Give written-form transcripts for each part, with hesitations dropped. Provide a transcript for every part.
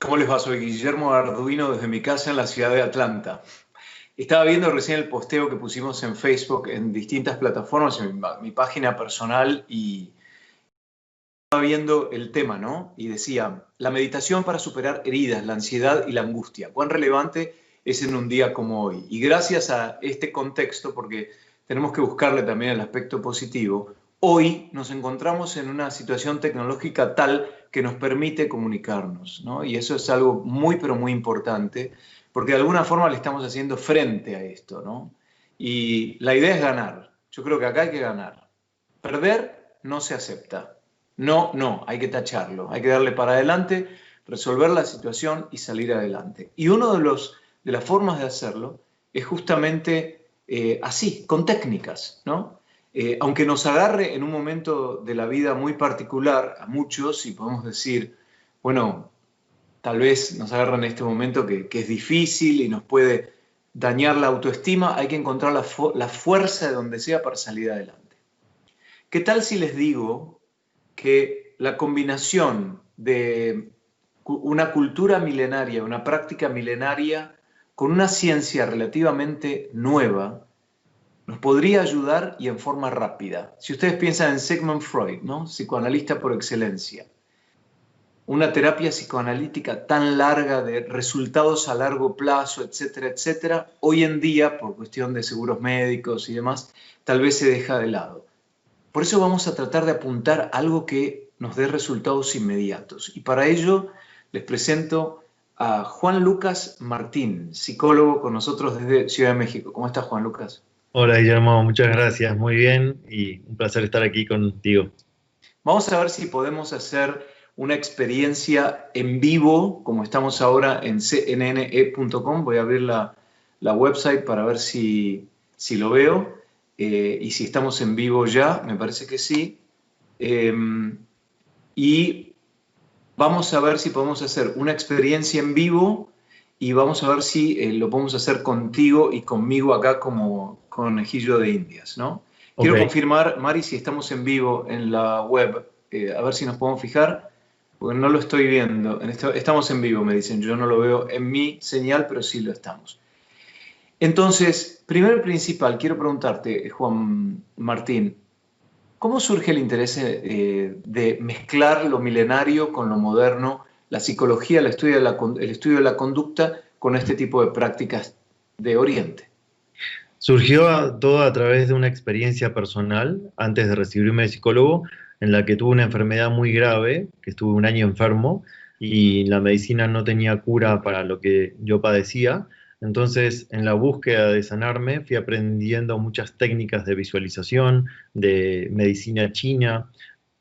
¿Cómo les va? Soy Guillermo Arduino desde mi casa en la ciudad de Atlanta. Estaba viendo recién el posteo que pusimos en Facebook en distintas plataformas, en mi página personal, y estaba viendo el tema, ¿no? Y decía, la meditación para superar heridas, la ansiedad y la angustia. ¿Cuán relevante es en un día como hoy? Y gracias a este contexto, porque tenemos que buscarle también el aspecto positivo, hoy nos encontramos en una situación tecnológica tal que nos permite comunicarnos, ¿no? Y eso es algo muy, pero muy importante, porque de alguna forma le estamos haciendo frente a esto, ¿no? Y la idea es ganar. Yo creo que acá hay que ganar. Perder no se acepta. No, no, hay que tacharlo, hay que darle para adelante, resolver la situación y salir adelante. Y uno de las formas de hacerlo es justamente así, con técnicas, ¿no? Aunque nos agarre en un momento de la vida muy particular a muchos, y podemos decir, bueno, tal vez nos agarra en este momento que es difícil y nos puede dañar la autoestima, hay que encontrar la fuerza de donde sea para salir adelante. ¿Qué tal si les digo que la combinación de una cultura milenaria, una práctica milenaria, con una ciencia relativamente nueva, nos podría ayudar y en forma rápida? Si ustedes piensan en Sigmund Freud, ¿no? Psicoanalista por excelencia, una terapia psicoanalítica tan larga de resultados a largo plazo, etcétera, etcétera, hoy en día, por cuestión de seguros médicos y demás, tal vez se deja de lado. Por eso vamos a tratar de apuntar a algo que nos dé resultados inmediatos. Y para ello les presento a Juan Lucas Martín, psicólogo con nosotros desde Ciudad de México. ¿Cómo estás, Juan Lucas? Hola Guillermo, muchas gracias, muy bien y un placer estar aquí contigo. Vamos a ver si podemos hacer una experiencia en vivo, como estamos ahora en cnne.com. Voy a abrir la website para ver si lo veo y si estamos en vivo ya, me parece que sí. Eh, y vamos a ver si podemos hacer una experiencia en vivo y vamos a ver si lo podemos hacer contigo y conmigo acá como conejillo de Indias, ¿no? Ok, Quiero confirmar, Mari, si estamos en vivo en la web, a ver si nos podemos fijar, porque no lo estoy viendo. Estamos en vivo, me dicen, yo no lo veo en mi señal, pero sí lo estamos. Entonces, primero y principal, quiero preguntarte, Juan Martín, ¿cómo surge el interés de mezclar lo milenario con lo moderno, la psicología, el estudio de la conducta con este tipo de prácticas de Oriente? surgió todo a través de una experiencia personal antes de recibirme de psicólogo en la que tuve una enfermedad muy grave, que estuve un año enfermo y la medicina no tenía cura para lo que yo padecía. Entonces, en la búsqueda de sanarme, fui aprendiendo muchas técnicas de visualización, de medicina china,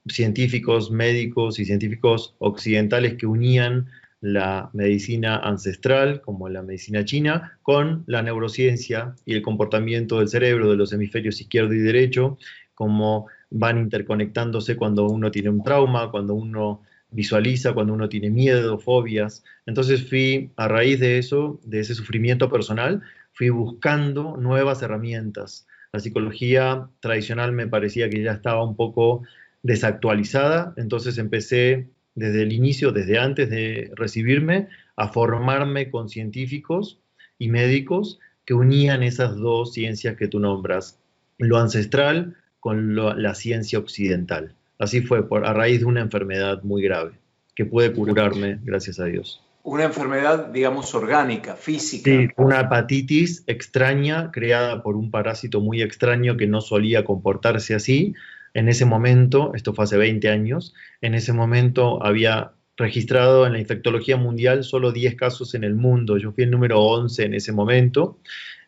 científicos, médicos y científicos occidentales que unían la medicina ancestral, como la medicina china, con la neurociencia y el comportamiento del cerebro de los hemisferios izquierdo y derecho, cómo van interconectándose cuando uno tiene un trauma, cuando uno visualiza, cuando uno tiene miedo, fobias. Entonces fui, a raíz de eso, de ese sufrimiento personal, fui buscando nuevas herramientas. La psicología tradicional me parecía que ya estaba un poco desactualizada, entonces empecé desde el inicio, desde antes de recibirme, a formarme con científicos y médicos que unían esas dos ciencias que tú nombras, lo ancestral con la ciencia occidental. Así fue, a raíz de una enfermedad muy grave, que pude curarme, gracias a Dios. Una enfermedad, digamos, orgánica, Sí, física. una hepatitis extraña creada por un parásito muy extraño que no solía comportarse así. En ese momento, esto fue hace 20 años, en ese momento había registrado en la infectología mundial solo 10 casos en el mundo. Yo fui el número 11 en ese momento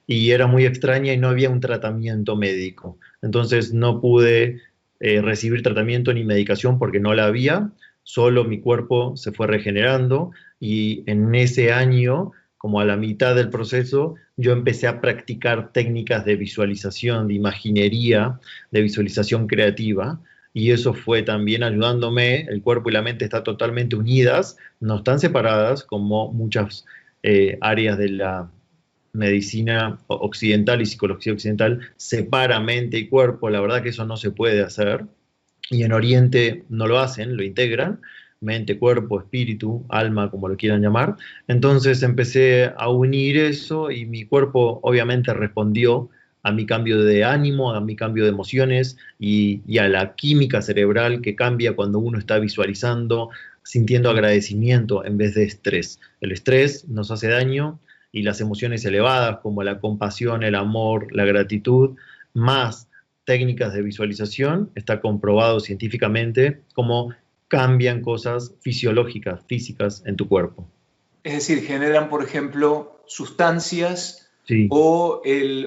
y era muy extraña y no había un tratamiento médico. Entonces no pude recibir tratamiento ni medicación porque no la había, solo mi cuerpo se fue regenerando y en ese año, como a la mitad del proceso, yo empecé a practicar técnicas de visualización, de imaginería, de visualización creativa. Y eso fue también ayudándome, el cuerpo y la mente están totalmente unidas, no están separadas como muchas áreas de la medicina occidental y psicología occidental separa mente y cuerpo, la verdad que eso no se puede hacer, y en Oriente no lo hacen, lo integran. mente, cuerpo, espíritu, alma, como lo quieran llamar. Entonces empecé a unir eso y mi cuerpo obviamente respondió a mi cambio de ánimo, a mi cambio de emociones y a la química cerebral que cambia cuando uno está visualizando, sintiendo agradecimiento en vez de estrés. El estrés nos hace daño y las emociones elevadas como la compasión, el amor, la gratitud, más técnicas de visualización, está comprobado científicamente cómo cambian cosas fisiológicas, físicas en tu cuerpo. Es decir, generan, por ejemplo, sustancias Sí, o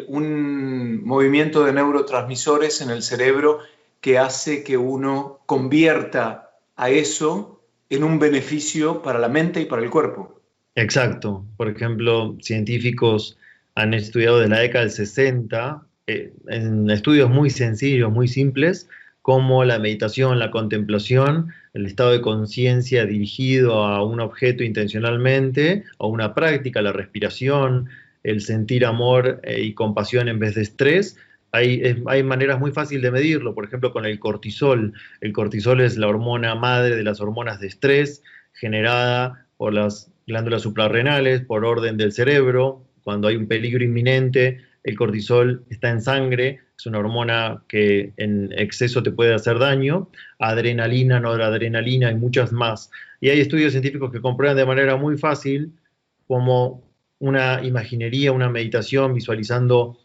un movimiento de neurotransmisores en el cerebro que hace que uno convierta a eso en un beneficio para la mente y para el cuerpo. exacto. Por ejemplo, científicos han estudiado desde la década del 60, en estudios muy sencillos, muy simples, como la meditación, la contemplación, el estado de conciencia dirigido a un objeto intencionalmente, a una práctica, la respiración, el sentir amor y compasión en vez de estrés. Hay maneras muy fáciles de medirlo, por ejemplo, con el cortisol. El cortisol es la hormona madre de las hormonas de estrés, generada por las glándulas suprarrenales, por orden del cerebro. Cuando hay un peligro inminente, el cortisol está en sangre, es una hormona que en exceso te puede hacer daño, adrenalina, noradrenalina y muchas más. Y hay estudios científicos que comprueban de manera muy fácil como una imaginería, una meditación visualizando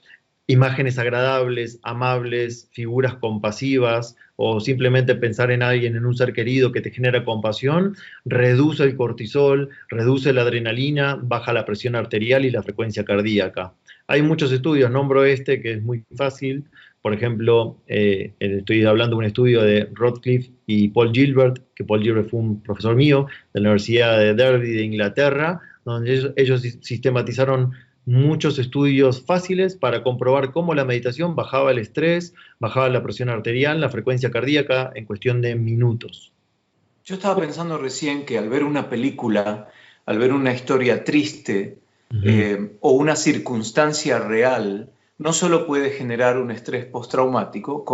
imágenes agradables, amables, figuras compasivas o simplemente pensar en alguien, en un ser querido que te genera compasión, reduce el cortisol, reduce la adrenalina, baja la presión arterial y la frecuencia cardíaca. Hay muchos estudios, nombro este que es muy fácil. Por ejemplo, estoy hablando de un estudio de Rothschild y Paul Gilbert, que Paul Gilbert fue un profesor mío de la Universidad de Derby de Inglaterra, donde ellos sistematizaron muchos estudios fáciles para comprobar cómo la meditación bajaba el estrés, bajaba la presión arterial, la frecuencia cardíaca en cuestión de minutos. Yo estaba pensando recién que al ver una película, al ver una historia triste Ujú. o una circunstancia real, no solo puede generar un estrés postraumático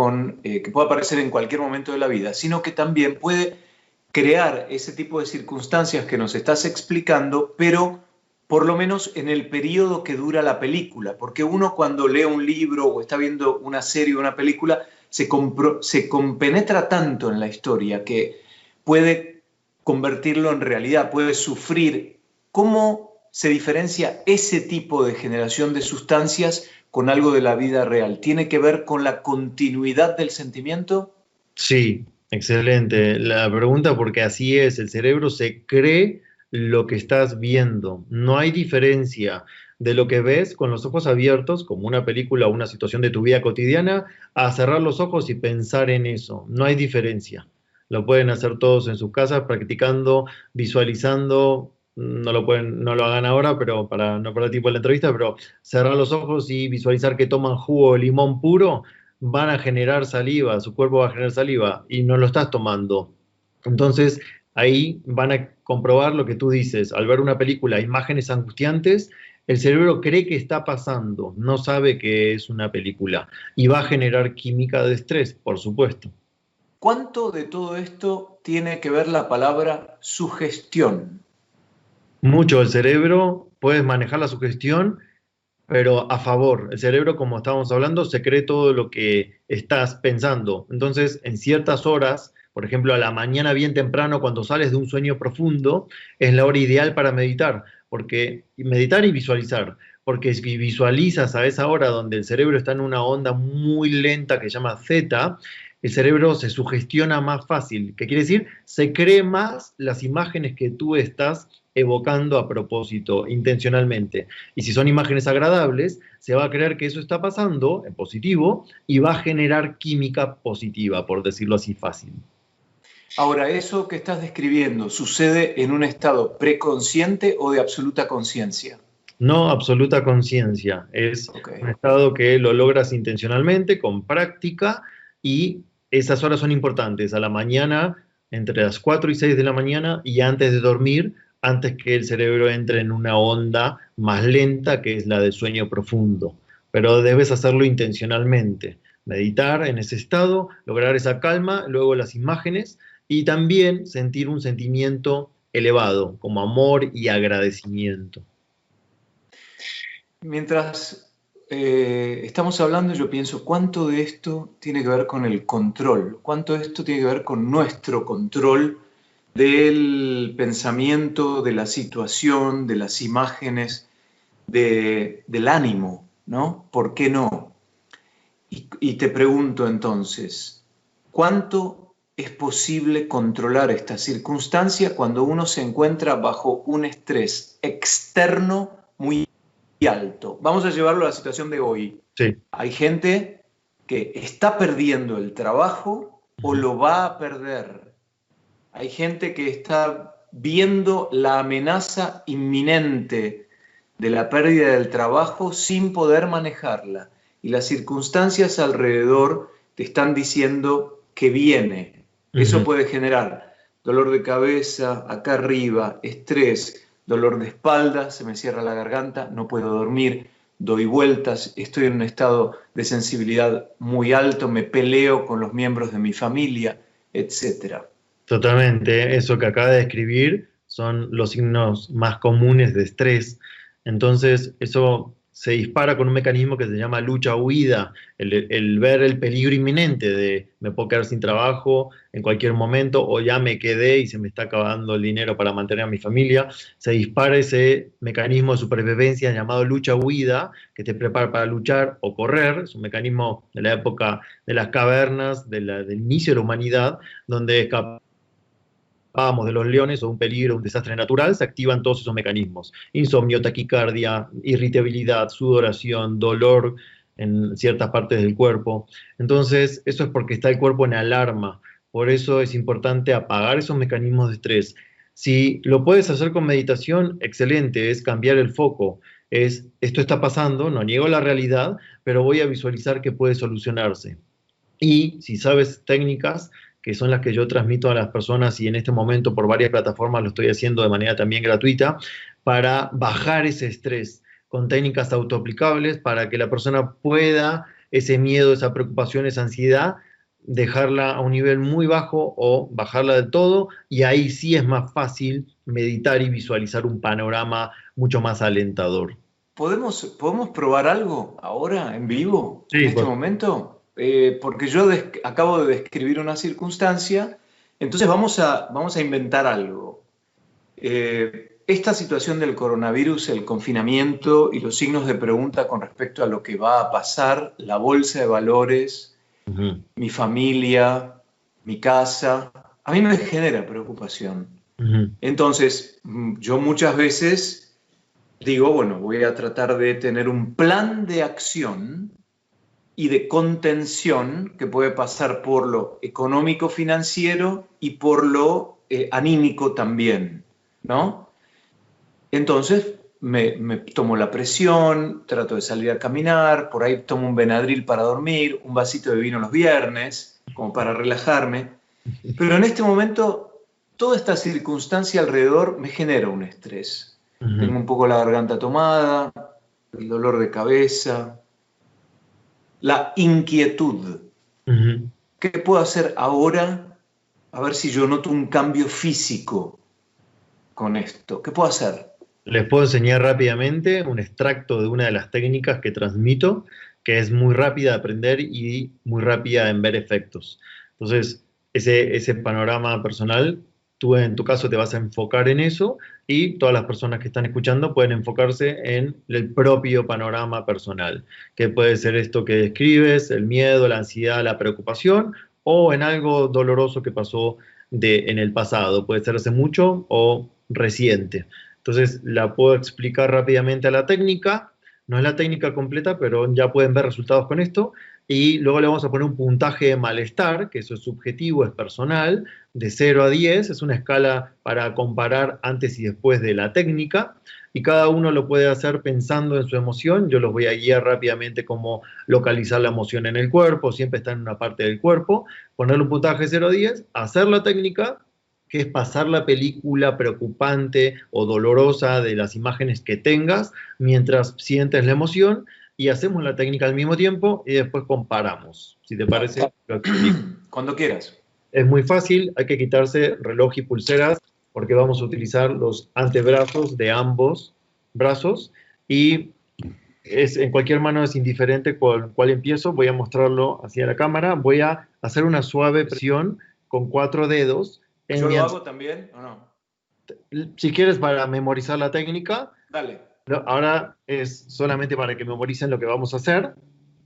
que puede aparecer en cualquier momento de la vida, sino que también puede crear ese tipo de circunstancias que nos estás explicando, pero por lo menos en el periodo que dura la película, porque uno cuando lee un libro o está viendo una serie o una película, se compenetra tanto en la historia que puede convertirlo en realidad, puede sufrir. ¿Cómo se diferencia ese tipo de generación de sustancias con algo de la vida real? ¿Tiene que ver con la continuidad del sentimiento? Sí, excelente. La pregunta, porque así es, el cerebro se cree lo que estás viendo. No hay diferencia de lo que ves con los ojos abiertos, como una película o una situación de tu vida cotidiana, a cerrar los ojos y pensar en eso. No hay diferencia. Lo pueden hacer todos en sus casas, practicando, visualizando. No lo hagan ahora, pero no para el tiempo de la entrevista, pero cerrar los ojos y visualizar que toman jugo de limón puro van a generar saliva, su cuerpo va a generar saliva y no lo estás tomando. Entonces, ahí van a comprobar lo que tú dices. Al ver una película, imágenes angustiantes, el cerebro cree que está pasando, no sabe que es una película y va a generar química de estrés, por supuesto. ¿Cuánto de todo esto tiene que ver la palabra sugestión? Mucho el cerebro, puedes manejar la sugestión pero a favor. El cerebro, como estábamos hablando, se cree todo lo que estás pensando. Entonces, en ciertas horas, por ejemplo, a la mañana bien temprano, cuando sales de un sueño profundo, es la hora ideal para meditar, porque meditar y visualizar, porque si visualizas a esa hora donde el cerebro está en una onda muy lenta que se llama zeta, el cerebro se sugestiona más fácil. ¿Qué quiere decir? Se cree más las imágenes que tú estás evocando a propósito, intencionalmente. Y si son imágenes agradables, se va a creer que eso está pasando en positivo y va a generar química positiva, por decirlo así fácil. Ahora, ¿eso que estás describiendo sucede en un estado preconsciente o de absoluta conciencia? No absoluta conciencia, es Ok. un estado que lo logras intencionalmente, con práctica, y esas horas son importantes, a la mañana, entre las 4 y 6 de la mañana, y antes de dormir, antes que el cerebro entre en una onda más lenta, que es la de sueño profundo. Pero debes hacerlo intencionalmente, meditar en ese estado, lograr esa calma, luego las imágenes, y también sentir un sentimiento elevado, como amor y agradecimiento. Mientras estamos hablando, yo pienso, ¿cuánto de esto tiene que ver con el control? ¿Cuánto de esto tiene que ver con nuestro control del pensamiento, de la situación, de las imágenes, del ánimo, ¿no? ¿Por qué no? Y te pregunto entonces, ¿cuánto es posible controlar esta circunstancia cuando uno se encuentra bajo un estrés externo muy alto? Vamos a llevarlo a la situación de hoy. Sí. Hay gente que está perdiendo el trabajo o lo va a perder. Hay gente que está viendo la amenaza inminente de la pérdida del trabajo sin poder manejarla. Y las circunstancias alrededor te están diciendo que viene. Eso puede generar dolor de cabeza, acá arriba, estrés, dolor de espalda, se me cierra la garganta, no puedo dormir, doy vueltas, estoy en un estado de sensibilidad muy alto, me peleo con los miembros de mi familia, etc. Totalmente, eso que acaba de describir son los signos más comunes de estrés. Entonces, eso se dispara con un mecanismo que se llama lucha-huida, el ver el peligro inminente de me puedo quedar sin trabajo en cualquier momento o ya me quedé y se me está acabando el dinero para mantener a mi familia. Se dispara ese mecanismo de supervivencia llamado lucha-huida, que te prepara para luchar o correr. Es un mecanismo de la época de las cavernas, del inicio de la humanidad, donde escapamos de los leones o un peligro, un desastre natural, se activan todos esos mecanismos. Insomnio, taquicardia, irritabilidad, sudoración, dolor en ciertas partes del cuerpo. Entonces, eso es porque está el cuerpo en alarma. Por eso es importante apagar esos mecanismos de estrés. Si lo puedes hacer con meditación, excelente, es cambiar el foco. Es, esto está pasando, no niego la realidad, pero voy a visualizar que puede solucionarse. Y si sabes técnicas, que son las que yo transmito a las personas y en este momento por varias plataformas lo estoy haciendo de manera también gratuita, para bajar ese estrés con técnicas autoaplicables para que la persona pueda ese miedo, esa preocupación, esa ansiedad, dejarla a un nivel muy bajo o bajarla del todo, y ahí sí es más fácil meditar y visualizar un panorama mucho más alentador. ¿Podemos probar algo ahora, en vivo, en Sí, este pues. momento? Porque yo acabo de describir una circunstancia, entonces vamos a inventar algo. Esta situación del coronavirus, el confinamiento y los signos de pregunta con respecto a lo que va a pasar, la bolsa de valores, Ujú, mi familia, mi casa, a mí me genera preocupación. ujú, Entonces, yo muchas veces digo, bueno, voy a tratar de tener un plan de acción y de contención que puede pasar por lo económico financiero y por lo anímico también, ¿no? Entonces me tomo la presión, trato de salir a caminar, por ahí tomo un Benadryl para dormir, un vasito de vino los viernes, como para relajarme, pero en este momento toda esta circunstancia alrededor me genera un estrés. ujú, Tengo un poco la garganta tomada, el dolor de cabeza, la inquietud. ujú. ¿Qué puedo hacer ahora? A ver si yo noto un cambio físico con esto. ¿Qué puedo hacer? Les puedo enseñar rápidamente un extracto de una de las técnicas que transmito, que es muy rápida de aprender y muy rápida en ver efectos. Entonces, ese panorama personal, tú en tu caso te vas a enfocar en eso y todas las personas que están escuchando pueden enfocarse en el propio panorama personal, que puede ser esto que describes, el miedo, la ansiedad, la preocupación, o en algo doloroso que pasó en el pasado. Puede ser hace mucho o reciente. Entonces la puedo explicar rápidamente a la técnica. No es la técnica completa, pero ya pueden ver resultados con esto. Y luego le vamos a poner un puntaje de malestar, que eso es subjetivo, es personal, de 0 a 10. Es una escala para comparar antes y después de la técnica. Y cada uno lo puede hacer pensando en su emoción. Yo los voy a guiar rápidamente cómo localizar la emoción en el cuerpo. Siempre está en una parte del cuerpo. Ponerle un puntaje de 0 a 10, hacer la técnica, que es pasar la película preocupante o dolorosa de las imágenes que tengas mientras sientes la emoción, y hacemos la técnica al mismo tiempo y después comparamos. Si te parece, lo explico. Cuando quieras. Es muy fácil, hay que quitarse reloj y pulseras porque vamos a utilizar los antebrazos de ambos brazos y en cualquier mano es indiferente con cuál empiezo. Voy a mostrarlo hacia la cámara. Voy a hacer una suave presión con 4 dedos. ¿Yo lo hago también o no? Si quieres, para memorizar la técnica. Dale. Ahora es solamente para que memoricen lo que vamos a hacer.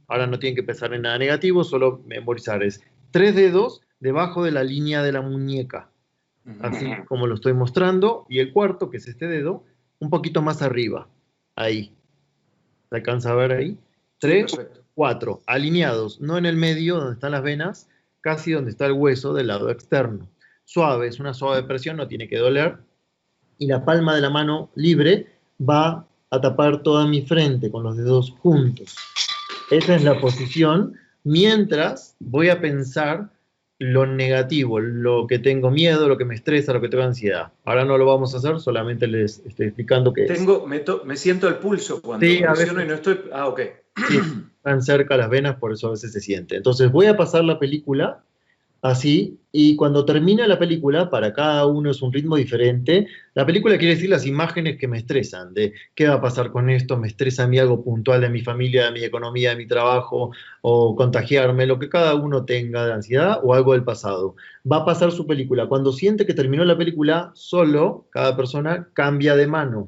Ahora no tienen que pensar en nada negativo, solo memorizar. Es 3 dedos debajo de la línea de la muñeca, así como lo estoy mostrando, y el cuarto, que es este dedo, un poquito más arriba, ahí. ¿Se alcanza a ver ahí? 3, sí, 4, alineados, no en el medio donde están las venas, casi donde está el hueso del lado externo. Suave, es una suave presión, no tiene que doler. Y la palma de la mano libre va a tapar toda mi frente con los dedos juntos. Esa es la posición, mientras voy a pensar lo negativo, lo que tengo miedo, lo que me estresa, lo que tengo ansiedad. Ahora no lo vamos a hacer, solamente les estoy explicando qué es. Me siento el pulso cuando presiono y no estoy... Ah, ok. Sí, están cerca las venas, por eso a veces se siente. Entonces voy a pasar la película así, y cuando termina la película, para cada uno es un ritmo diferente. La película quiere decir las imágenes que me estresan, de qué va a pasar con esto, me estresa a mí algo puntual de mi familia, de mi economía, de mi trabajo, o contagiarme, lo que cada uno tenga de ansiedad o algo del pasado. Va a pasar su película. Cuando siente que terminó la película, solo cada persona cambia de mano.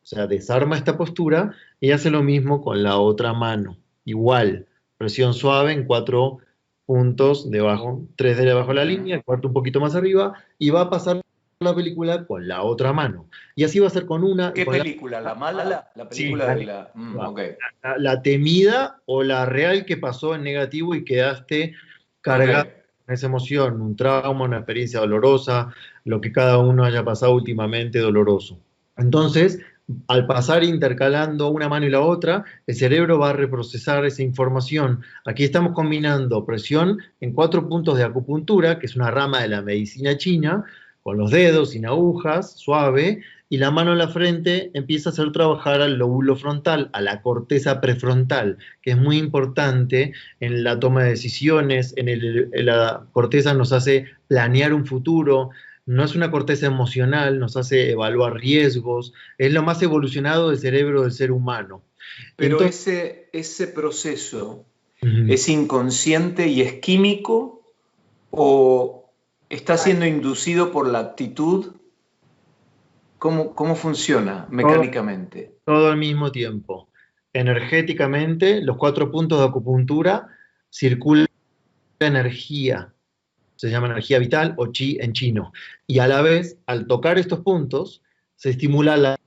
O sea, desarma esta postura y hace lo mismo con la otra mano. Igual, presión suave en 4 puntos debajo, 3 de debajo de la línea, el cuarto un poquito más arriba, y va a pasar la película con la otra mano. Y así va a ser con una... ¿Qué con película? ¿La mala? ¿La película de la...? Okay. La temida o la real que pasó en negativo y quedaste cargado con esa emoción, un trauma, una experiencia dolorosa, lo que cada uno haya pasado últimamente doloroso. Entonces, al pasar intercalando una mano y la otra, el cerebro va a reprocesar esa información. Aquí estamos combinando presión en 4 puntos de acupuntura, que es una rama de la medicina china, con los dedos sin agujas, suave, y la mano en la frente empieza a hacer trabajar al lóbulo frontal, a la corteza prefrontal, que es muy importante en la toma de decisiones. La corteza nos hace planear un futuro. No es una corteza emocional, nos hace evaluar riesgos, es lo más evolucionado del cerebro del ser humano. Pero entonces, ese proceso es inconsciente y es químico, o está siendo inducido por la actitud. ¿Cómo funciona mecánicamente? Todo al mismo tiempo. Energéticamente, los 4 puntos de acupuntura circula energía. Se llama energía vital o chi en chino. Y a la vez, al tocar estos puntos, se estimula la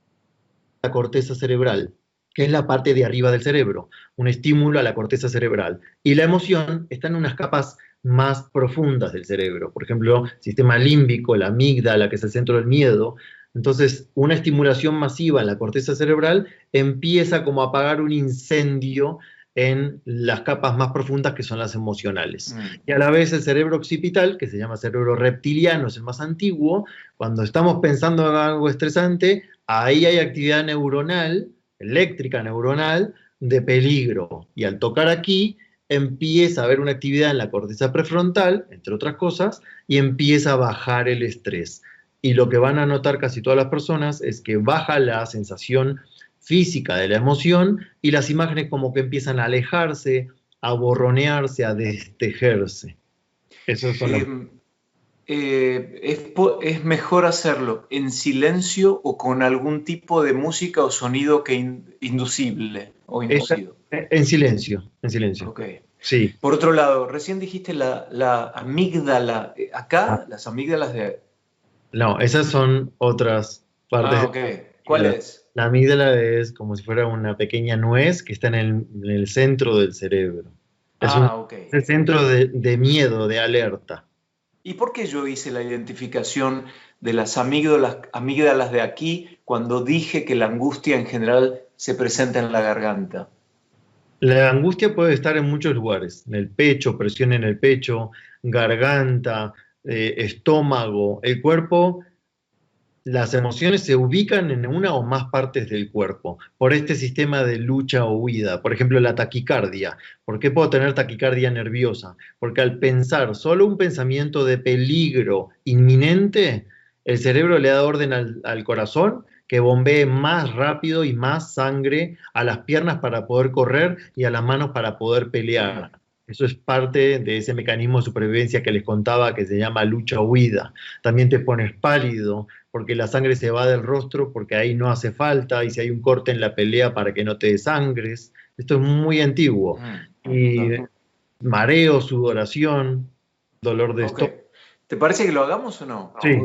corteza cerebral, que es la parte de arriba del cerebro, un estímulo a la corteza cerebral. Y la emoción está en unas capas más profundas del cerebro. Por ejemplo, sistema límbico, la amígdala, que es el centro del miedo. Entonces, una estimulación masiva en la corteza cerebral empieza como a apagar un incendio en las capas más profundas, que son las emocionales. Y a la vez el cerebro occipital, que se llama cerebro reptiliano, es el más antiguo. Cuando estamos pensando en algo estresante, ahí hay actividad neuronal, eléctrica neuronal, de peligro. Y al tocar aquí, empieza a haber una actividad en la corteza prefrontal, entre otras cosas, y empieza a bajar el estrés. Y lo que van a notar casi todas las personas es que baja la sensación física de la emoción y las imágenes como que empiezan a alejarse, a borronearse, a destejerse. Eso ¿Es mejor hacerlo en silencio o con algún tipo de música o sonido que inducible o inducido? En silencio, en silencio. Okay. Sí. Por otro lado, recién dijiste la amígdala. Acá, las amígdalas de... No, esas son otras partes. Ah, ok. ¿Cuál es? La amígdala es como si fuera una pequeña nuez que está en el centro del cerebro. Es el centro de miedo, de alerta. ¿Y por qué yo hice la identificación de las amígdalas de aquí cuando dije que la angustia en general se presenta en la garganta? La angustia puede estar en muchos lugares, en el pecho, presión en el pecho, garganta, estómago. El cuerpo las emociones se ubican en una o más partes del cuerpo por este sistema de lucha o huida. Por ejemplo, la taquicardia. ¿Por qué puedo tener taquicardia nerviosa? Porque al pensar solo un pensamiento de peligro inminente, el cerebro le da orden al corazón que bombee más rápido y más sangre a las piernas para poder correr y a las manos para poder pelear. Eso es parte de ese mecanismo de supervivencia que les contaba que se llama lucha o huida. También te pones pálido, porque la sangre se va del rostro, porque ahí no hace falta, y si hay un corte en la pelea para que no te desangres. Esto es muy antiguo. Y Claro. mareo, sudoración, dolor de Ok. estómago. ¿Te parece que lo hagamos o no? Sí,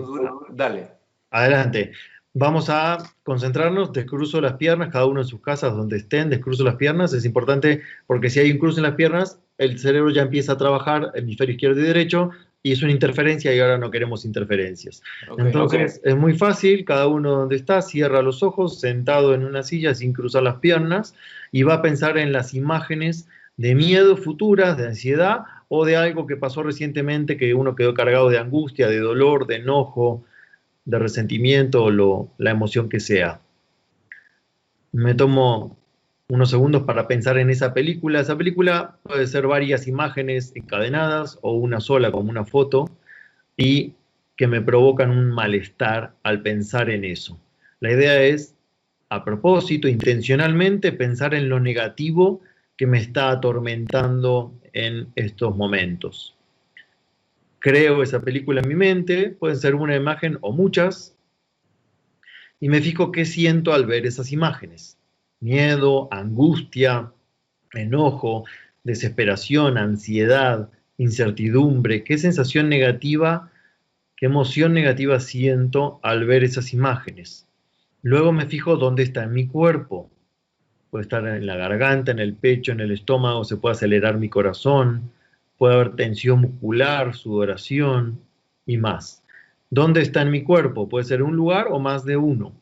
Dale. adelante. Vamos a concentrarnos, descruzo las piernas, cada uno en sus casas donde estén, descruzo las piernas. Es importante porque si hay un cruce en las piernas, el cerebro ya empieza a trabajar, hemisferio izquierdo y derecho, y es una interferencia y ahora no queremos interferencias. Ok. Entonces es muy fácil, cada uno donde está, cierra los ojos, sentado en una silla sin cruzar las piernas, y va a pensar en las imágenes de miedo futuras, de ansiedad, o de algo que pasó recientemente, que uno quedó cargado de angustia, de dolor, de enojo, de resentimiento o la emoción que sea. Me tomo unos segundos para pensar en esa película. Esa película puede ser varias imágenes encadenadas o una sola como una foto y que me provocan un malestar al pensar en eso. La idea es, a propósito, intencionalmente, pensar en lo negativo que me está atormentando en estos momentos. Creo esa película en mi mente, puede ser una imagen o muchas, y me fijo qué siento al ver esas imágenes. Miedo, angustia, enojo, desesperación, ansiedad, incertidumbre, qué sensación negativa, qué emoción negativa siento al ver esas imágenes. Luego me fijo dónde está en mi cuerpo. Puede estar en la garganta, en el pecho, en el estómago, se puede acelerar mi corazón, puede haber tensión muscular, sudoración y más. ¿Dónde está en mi cuerpo? Puede ser un lugar o más de uno.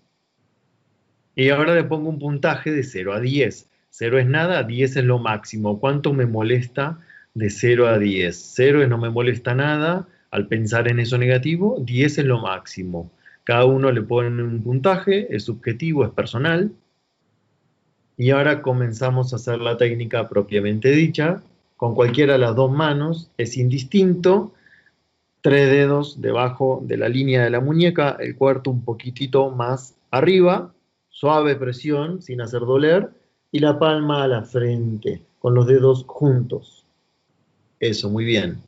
Y ahora le pongo un puntaje de 0 a 10. 0 es nada, 10 es lo máximo. ¿Cuánto me molesta de 0 a 10? 0 es no me molesta nada. Al pensar en eso negativo, 10 es lo máximo. Cada uno le pone un puntaje, es subjetivo, es personal. Y ahora comenzamos a hacer la técnica propiamente dicha. Con cualquiera de las dos manos, es indistinto. 3 dedos debajo de la línea de la muñeca, el cuarto un poquitito más arriba, suave presión sin hacer doler, y la palma a la frente, con los dedos juntos. Eso, muy bien.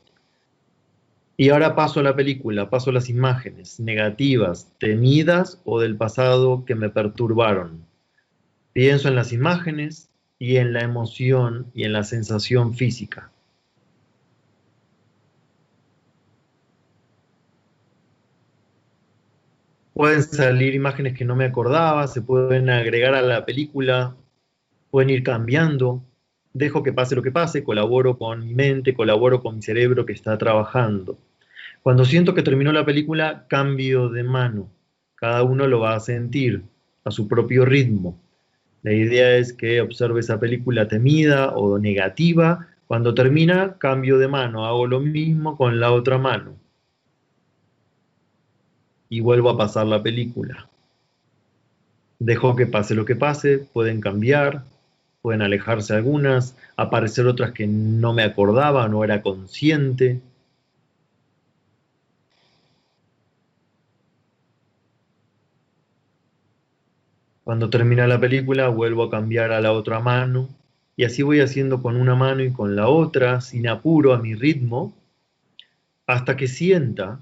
Y ahora paso a la película, paso a las imágenes negativas, temidas o del pasado que me perturbaron. Pienso en las imágenes y en la emoción y en la sensación física. Pueden salir imágenes que no me acordaba, se pueden agregar a la película, pueden ir cambiando. Dejo que pase lo que pase, colaboro con mi mente, colaboro con mi cerebro que está trabajando. Cuando siento que terminó la película, cambio de mano. Cada uno lo va a sentir a su propio ritmo. La idea es que observe esa película temida o negativa. Cuando termina, cambio de mano. Hago lo mismo con la otra mano. Y vuelvo a pasar la película. Dejo que pase lo que pase, pueden cambiar, pueden alejarse algunas, aparecer otras que no me acordaba, no era consciente. Cuando termina la película, vuelvo a cambiar a la otra mano, y así voy haciendo con una mano y con la otra, sin apuro, a mi ritmo, hasta que sienta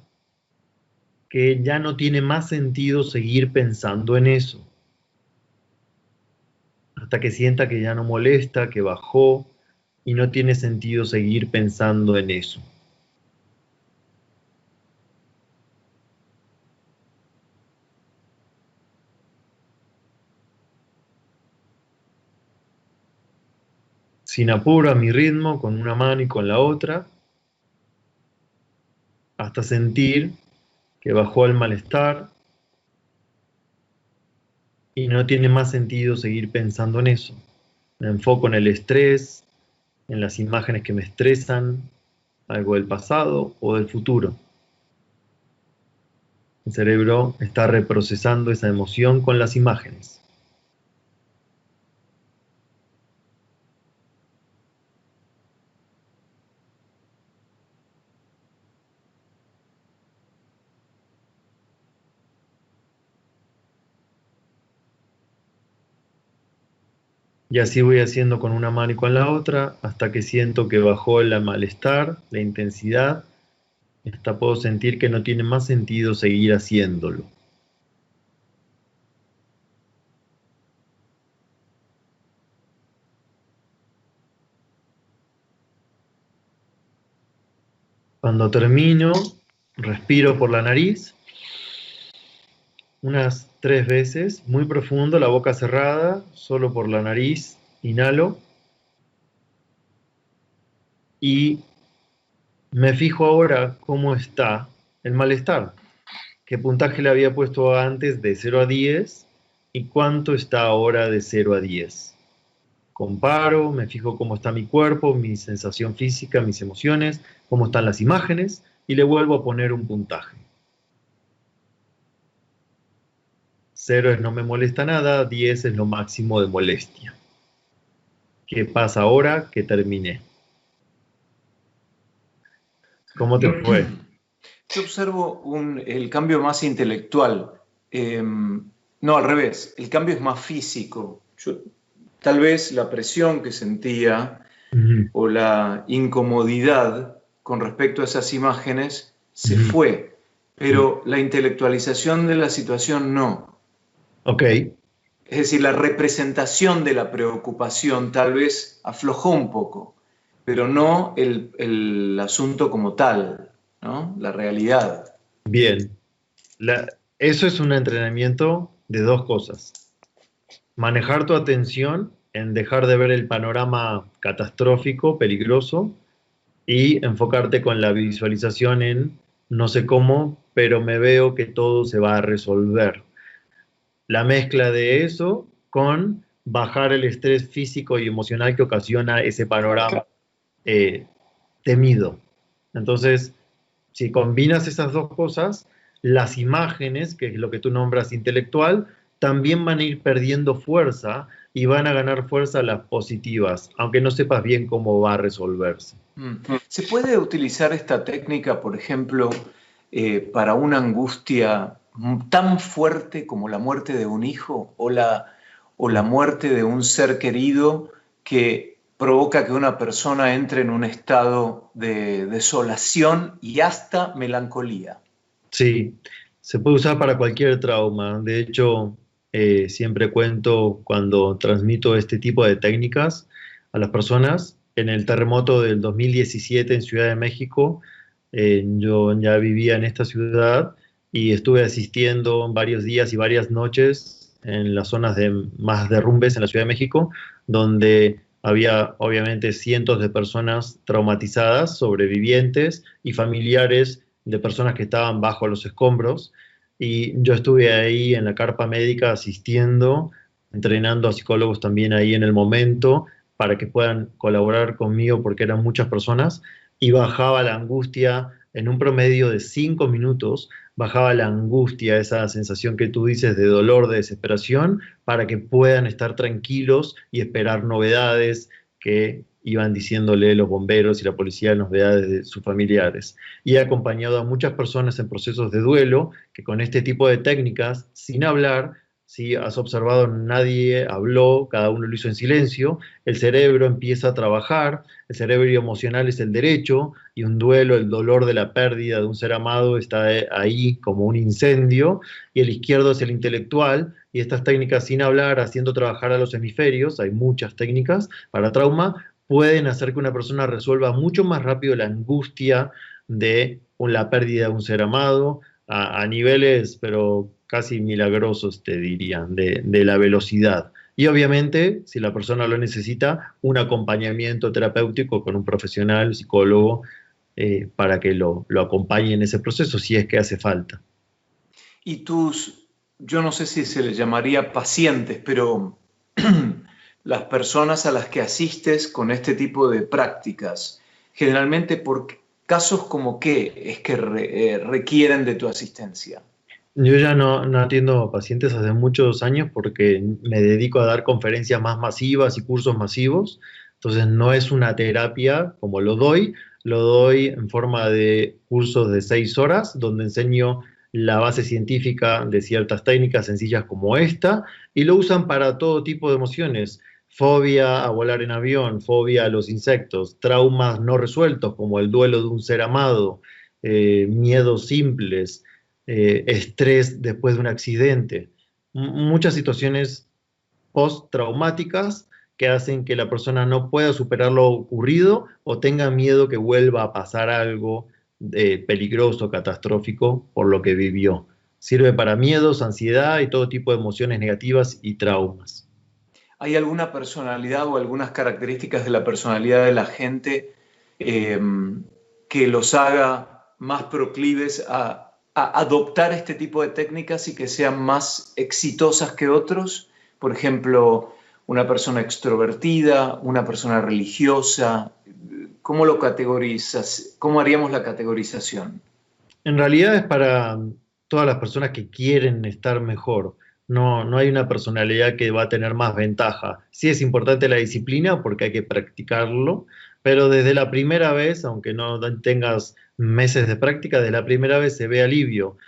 que ya no tiene más sentido seguir pensando en eso, hasta que sienta que ya no molesta, que bajó y no tiene sentido seguir pensando en eso. Sin apuro, a mi ritmo, con una mano y con la otra, hasta sentir que bajó el malestar y no tiene más sentido seguir pensando en eso. Me enfoco en el estrés, en las imágenes que me estresan, algo del pasado o del futuro. El cerebro está reprocesando esa emoción con las imágenes. Y así voy haciendo con una mano y con la otra hasta que siento que bajó el malestar, la intensidad. Hasta puedo sentir que no tiene más sentido seguir haciéndolo. Cuando termino, respiro por la nariz unas 3 veces, muy profundo, la boca cerrada, solo por la nariz, inhalo. Y me fijo ahora cómo está el malestar, qué puntaje le había puesto antes de 0 a 10 y cuánto está ahora de 0 a 10. Comparo, me fijo cómo está mi cuerpo, mi sensación física, mis emociones, cómo están las imágenes y le vuelvo a poner un puntaje. 0 es no me molesta nada, 10 es lo máximo de molestia. ¿Qué pasa ahora que terminé? ¿Cómo te fue? Yo observo el cambio más intelectual. No, al revés, el cambio es más físico. Tal vez la presión que sentía o la incomodidad con respecto a esas imágenes se fue, pero la intelectualización de la situación no. Ok. Es decir, la representación de la preocupación tal vez aflojó un poco, pero no el asunto como tal, ¿no? La realidad. Bien. Eso es un entrenamiento de 2 cosas. Manejar tu atención en dejar de ver el panorama catastrófico, peligroso, y enfocarte con la visualización en no sé cómo, pero me veo que todo se va a resolver. La mezcla de eso con bajar el estrés físico y emocional que ocasiona ese panorama temido. Entonces, si combinas esas 2 cosas, las imágenes, que es lo que tú nombras intelectual, también van a ir perdiendo fuerza y van a ganar fuerza las positivas, aunque no sepas bien cómo va a resolverse. ¿Se puede utilizar esta técnica, por ejemplo, para una angustia tan fuerte como la muerte de un hijo o la muerte de un ser querido que provoca que una persona entre en un estado de desolación y hasta melancolía? Sí, se puede usar para cualquier trauma. De hecho, siempre cuento cuando transmito este tipo de técnicas a las personas. En el terremoto del 2017 en Ciudad de México, yo ya vivía en esta ciudad y estuve asistiendo varios días y varias noches en las zonas de más derrumbes en la Ciudad de México, donde había obviamente cientos de personas traumatizadas, sobrevivientes y familiares de personas que estaban bajo los escombros. Y yo estuve ahí en la carpa médica asistiendo, entrenando a psicólogos también ahí en el momento para que puedan colaborar conmigo porque eran muchas personas y bajaba la angustia en un promedio de 5 minutos, bajaba la angustia, esa sensación que tú dices de dolor, de desesperación, para que puedan estar tranquilos y esperar novedades que iban diciéndole los bomberos y la policía, novedades de sus familiares. Y he acompañado a muchas personas en procesos de duelo que con este tipo de técnicas, sin hablar, si has observado, nadie habló, cada uno lo hizo en silencio, el cerebro empieza a trabajar, el cerebro emocional es el derecho, y un duelo, el dolor de la pérdida de un ser amado está ahí como un incendio, y el izquierdo es el intelectual, y estas técnicas sin hablar, haciendo trabajar a los hemisferios, hay muchas técnicas para trauma, pueden hacer que una persona resuelva mucho más rápido la angustia de la pérdida de un ser amado, a niveles, pero casi milagrosos, te dirían, de la velocidad. Y obviamente, si la persona lo necesita, un acompañamiento terapéutico con un profesional, psicólogo, para que lo acompañe en ese proceso, si es que hace falta. Y yo no sé si se les llamaría pacientes, pero las personas a las que asistes con este tipo de prácticas, generalmente por casos como qué es que requieren de tu asistencia. Yo ya no atiendo pacientes hace muchos años porque me dedico a dar conferencias más masivas y cursos masivos. Entonces no es una terapia como lo doy en forma de cursos de 6 horas donde enseño la base científica de ciertas técnicas sencillas como esta y lo usan para todo tipo de emociones. Fobia a volar en avión, fobia a los insectos, traumas no resueltos como el duelo de un ser amado, miedos simples, estrés después de un accidente, muchas situaciones postraumáticas que hacen que la persona no pueda superar lo ocurrido o tenga miedo que vuelva a pasar algo peligroso, catastrófico por lo que vivió. Sirve para miedos, ansiedad y todo tipo de emociones negativas y traumas. ¿Hay alguna personalidad o algunas características de la personalidad de la gente eh, que los haga más proclives a adoptar este tipo de técnicas y que sean más exitosas que otros? Por ejemplo, una persona extrovertida, una persona religiosa. ¿Cómo lo categorizas? ¿Cómo haríamos la categorización? En realidad es para todas las personas que quieren estar mejor. No hay una personalidad que va a tener más ventaja. Sí es importante la disciplina porque hay que practicarlo, pero desde la primera vez, aunque no tengas meses de práctica, desde la primera vez se ve alivio.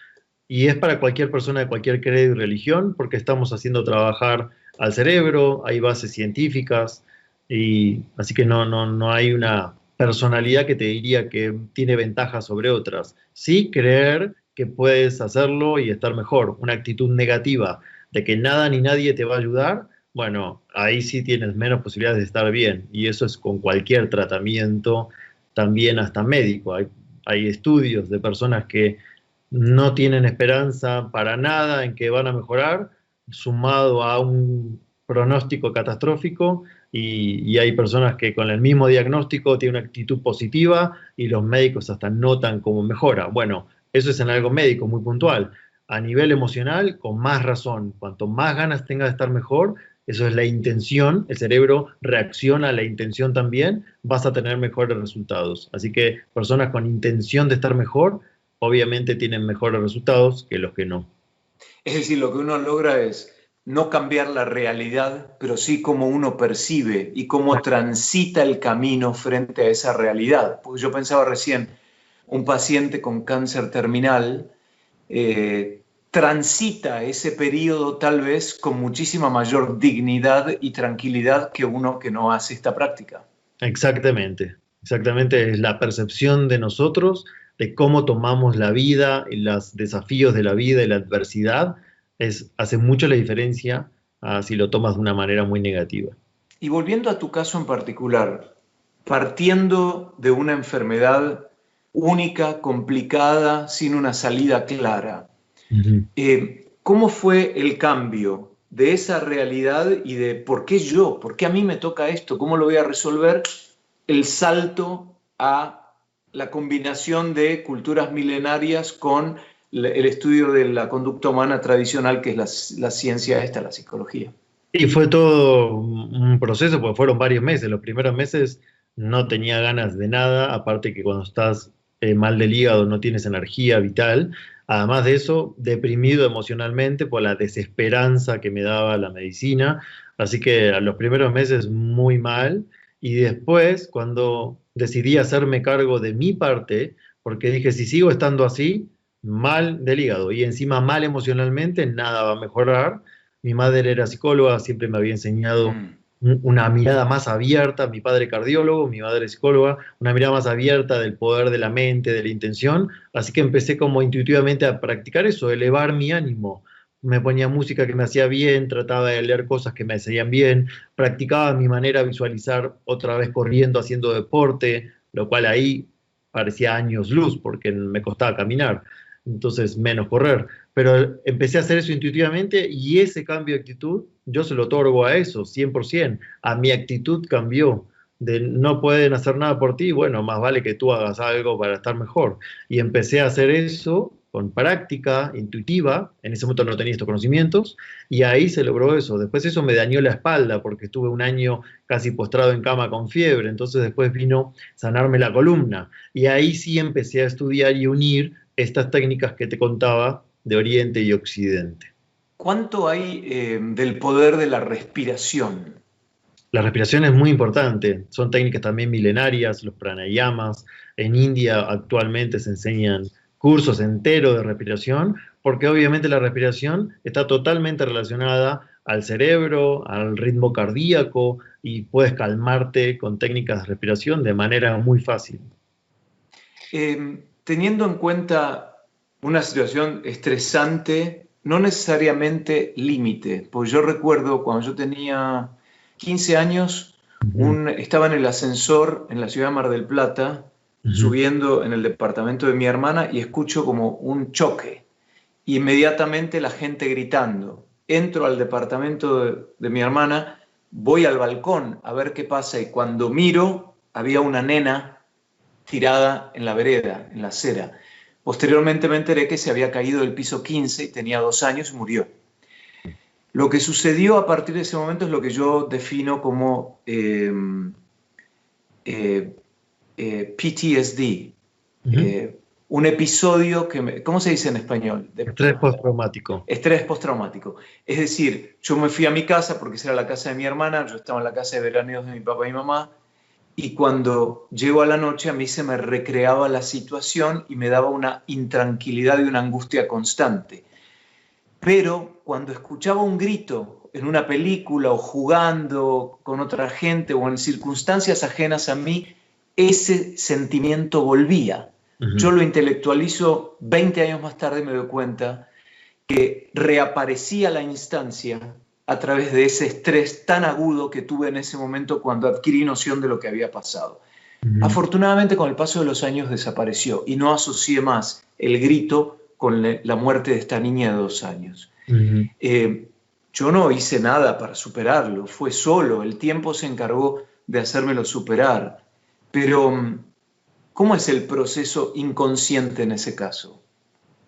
Y es para cualquier persona de cualquier credo y religión porque estamos haciendo trabajar al cerebro, hay bases científicas, y así que no hay una personalidad que te diría que tiene ventaja sobre otras. Sí, creer que puedes hacerlo y estar mejor. Una actitud negativa de que nada ni nadie te va a ayudar, bueno, ahí sí tienes menos posibilidades de estar bien. Y eso es con cualquier tratamiento, también hasta médico. Hay estudios de personas que no tienen esperanza para nada en que van a mejorar, sumado a un pronóstico catastrófico, y hay personas que con el mismo diagnóstico tienen una actitud positiva y los médicos hasta notan cómo mejora. Bueno, eso es en algo médico muy puntual. A nivel emocional, con más razón, cuanto más ganas tengas de estar mejor, eso es la intención, el cerebro reacciona a la intención también, vas a tener mejores resultados. Así que personas con intención de estar mejor, obviamente tienen mejores resultados que los que no. Es decir, lo que uno logra es no cambiar la realidad, pero sí cómo uno percibe y cómo transita el camino frente a esa realidad. Porque yo pensaba recién, un paciente con cáncer terminal transita ese periodo tal vez con muchísima mayor dignidad y tranquilidad que uno que no hace esta práctica. Exactamente, exactamente es la percepción de nosotros, de cómo tomamos la vida y los desafíos de la vida y la adversidad, hace mucho la diferencia si lo tomas de una manera muy negativa. Y volviendo a tu caso en particular, partiendo de una enfermedad única, complicada, sin una salida clara, Ujú. ¿cómo fue el cambio de esa realidad y de por qué yo, por qué a mí me toca esto, cómo lo voy a resolver, el salto a la combinación de culturas milenarias con el estudio de la conducta humana tradicional, que es la ciencia esta, la psicología? Y fue todo un proceso, porque fueron varios meses. Los primeros meses no tenía ganas de nada, aparte que cuando estás mal del hígado no tienes energía vital. Además de eso, deprimido emocionalmente por la desesperanza que me daba la medicina. Así que a los primeros meses muy mal. Y después, cuando decidí hacerme cargo de mi parte, porque dije, si sigo estando así, mal del hígado y encima mal emocionalmente, nada va a mejorar. Mi madre era psicóloga, siempre me había enseñado Mm. una mirada más abierta, mi padre cardiólogo, mi madre psicóloga, una mirada más abierta del poder de la mente, de la intención, así que empecé como intuitivamente a practicar eso, elevar mi ánimo. Me ponía música que me hacía bien, trataba de leer cosas que me hacían bien, practicaba mi manera de visualizar otra vez corriendo, haciendo deporte, lo cual ahí parecía años luz porque me costaba caminar, entonces menos correr. Pero empecé a hacer eso intuitivamente y ese cambio de actitud yo se lo otorgo a eso, 100%. A mi actitud cambió. De no pueden hacer nada por ti, bueno, más vale que tú hagas algo para estar mejor. Y empecé a hacer eso con práctica intuitiva, en ese momento no tenía estos conocimientos, y ahí se logró eso. Después eso me dañó la espalda porque estuve un año casi postrado en cama con fiebre, entonces después vino sanarme la columna. Y ahí sí empecé a estudiar y unir estas técnicas que te contaba de Oriente y Occidente. ¿Cuánto hay del poder de la respiración? La respiración es muy importante, son técnicas también milenarias, los pranayamas. En India actualmente se enseñan cursos enteros de respiración, porque obviamente la respiración está totalmente relacionada al cerebro, al ritmo cardíaco, y puedes calmarte con técnicas de respiración de manera muy fácil. Teniendo en cuenta una situación estresante, no necesariamente límite, pues yo recuerdo cuando yo tenía 15 años, estaba en el ascensor en la ciudad de Mar del Plata, subiendo en el departamento de mi hermana y escucho como un choque. Inmediatamente la gente gritando. Entro al departamento de mi hermana, voy al balcón a ver qué pasa y cuando miro había una nena tirada en la vereda, en la acera. Posteriormente me enteré que se había caído del piso 15 y tenía 2 años y murió. Lo que sucedió a partir de ese momento es lo que yo defino como PTSD, un episodio que ¿cómo se dice en español? Estrés postraumático. Estrés postraumático. Es decir, yo me fui a mi casa porque esa era la casa de mi hermana, yo estaba en la casa de veraneos de mi papá y mi mamá, y cuando llego a la noche a mí se me recreaba la situación y me daba una intranquilidad y una angustia constante. Pero cuando escuchaba un grito en una película o jugando con otra gente o en circunstancias ajenas a mí, ese sentimiento volvía. Yo lo intelectualizo 20 años más tarde y me doy cuenta que reaparecía la instancia a través de ese estrés tan agudo que tuve en ese momento cuando adquirí noción de lo que había pasado. Afortunadamente, con el paso de los años desapareció y no asocié más el grito con la muerte de esta niña de 2 años. Yo no hice nada para superarlo, fue solo, el tiempo se encargó de hacérmelo superar. Pero, ¿cómo es el proceso inconsciente en ese caso?